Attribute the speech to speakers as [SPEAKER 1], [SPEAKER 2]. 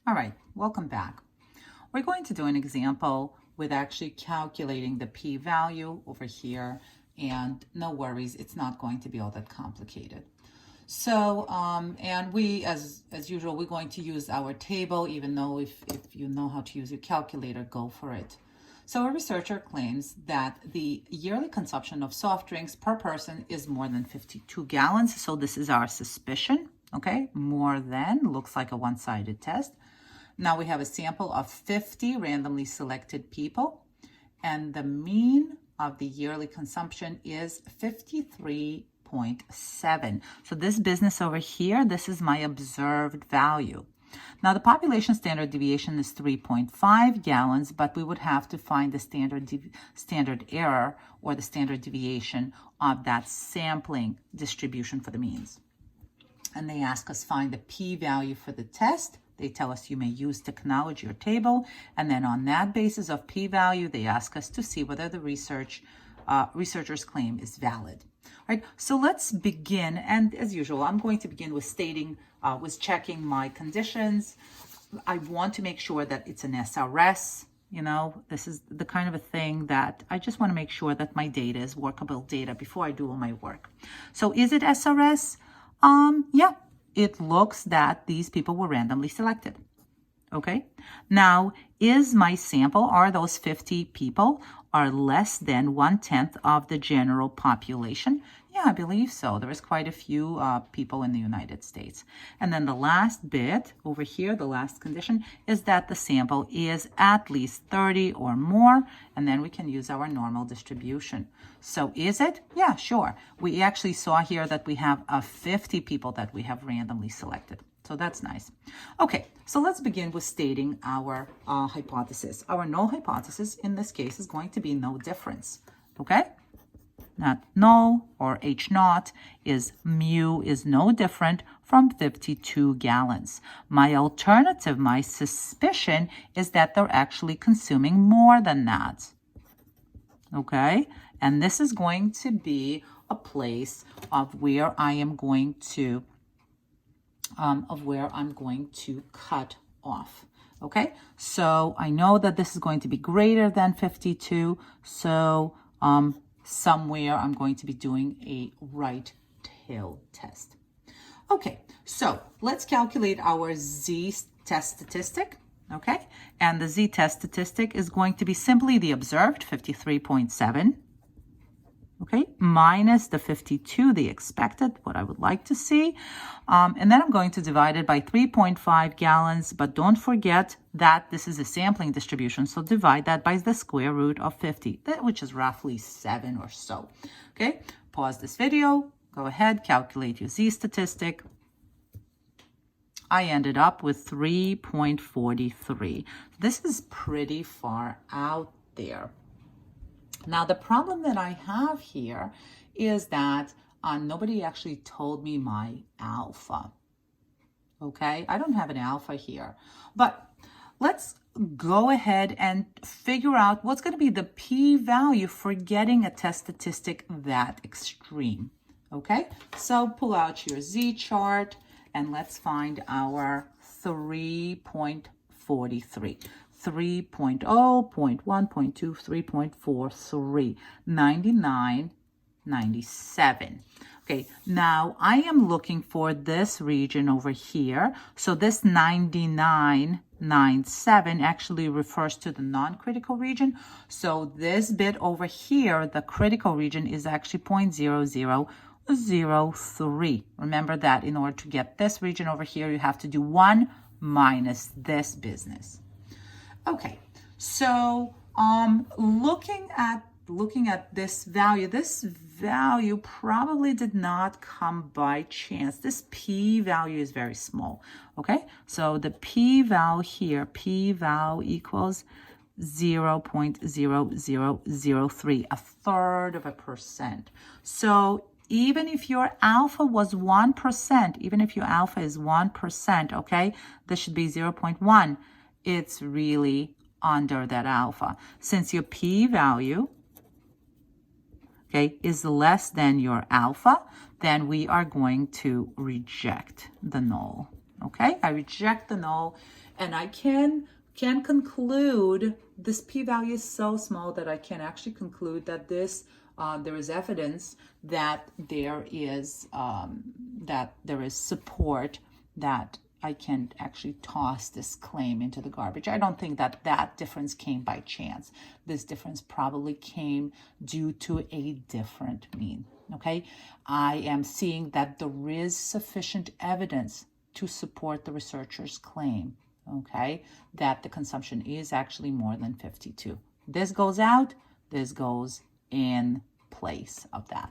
[SPEAKER 1] All right, welcome back. We're going to do an example with actually calculating the p-value over here, and no worries, it's not going to be all that complicated. So, and we, as usual, we're going to use our table, even though if you know how to use your calculator, go for it. So a researcher claims that the yearly consumption of soft drinks per person is more than 52 gallons. So this is our suspicion, okay? More than, looks like a one-sided test. Now we have a sample of 50 randomly selected people, and the mean of the yearly consumption is 53.7. So this business over here, this is my observed value. Now the population standard deviation is 3.5 gallons, but we would have to find the standard error or the standard deviation of that sampling distribution for the means. And they ask us find the p-value for the test. They tell us you may use technology or table, and then on that basis of p-value, they ask us to see whether the researcher's claim is valid. All right, so let's begin, and as usual, I'm going to begin with checking my conditions. I want to make sure that it's an SRS. You know, this is the kind of a thing that I just want to make sure that my data is workable data before I do all my work. So is it SRS? Yeah. It looks that these people were randomly selected. Okay. Now, is my sample, are those 50 people are less than 1/10 of the general population? Yeah, I believe so. There is quite a few people in the United States. And then the last bit over here, the last condition, is that the sample is at least 30 or more, and then we can use our normal distribution. So is it? Yeah, sure. We actually saw here that we have 50 people that we have randomly selected. So that's nice. Okay, so let's begin with stating our hypothesis. Our null hypothesis in this case is going to be no difference, okay? Not null, or H naught is mu is no different from 52 gallons. My alternative, my suspicion, is that they're actually consuming more than that, okay? And this is going to be a place of where I am going to cut off. Okay, so I know that this is going to be greater than 52. So somewhere I'm going to be doing a right tail test. Okay, so let's calculate our z test statistic. Okay, and the z test statistic is going to be simply the observed 53.7. Okay, minus the 52, the expected, what I would like to see. And then I'm going to divide it by 3.5 gallons, but don't forget that this is a sampling distribution, so divide that by the square root of 50, which is roughly 7 or so. Okay, pause this video, go ahead, calculate your z-statistic. I ended up with 3.43. This is pretty far out there. Now, the problem that I have here is that nobody actually told me my alpha, okay? I don't have an alpha here, but let's go ahead and figure out what's going to be the p-value for getting a test statistic that extreme, okay? So pull out your z-chart and let's find our 3.43. 3.0, 0.1, 0.2, 3.43, 99, 97. Okay, now I am looking for this region over here. So this 99.97 actually refers to the non-critical region. So this bit over here, the critical region is actually 0.0003. Remember that in order to get this region over here, you have to do 1 minus this business. Okay, so looking at this value probably did not come by chance. This p-value is very small, okay? So the p-val here, p-val equals 0.0003, 1/3%. So even if your alpha was 1%, even if your alpha is 1%, okay, this should be 0.1. It's really under that alpha. Since your p-value, okay, is less than your alpha, then we are going to reject the null. Okay, I reject the null, And I can conclude, this p-value is so small that I can actually conclude that this there is evidence that there is support that I can actually toss this claim into the garbage. I don't think that that difference came by chance. This difference probably came due to a different mean. Okay, I am seeing that there is sufficient evidence to support the researcher's claim, okay, that the consumption is actually more than 52. This goes out, this goes in place of that.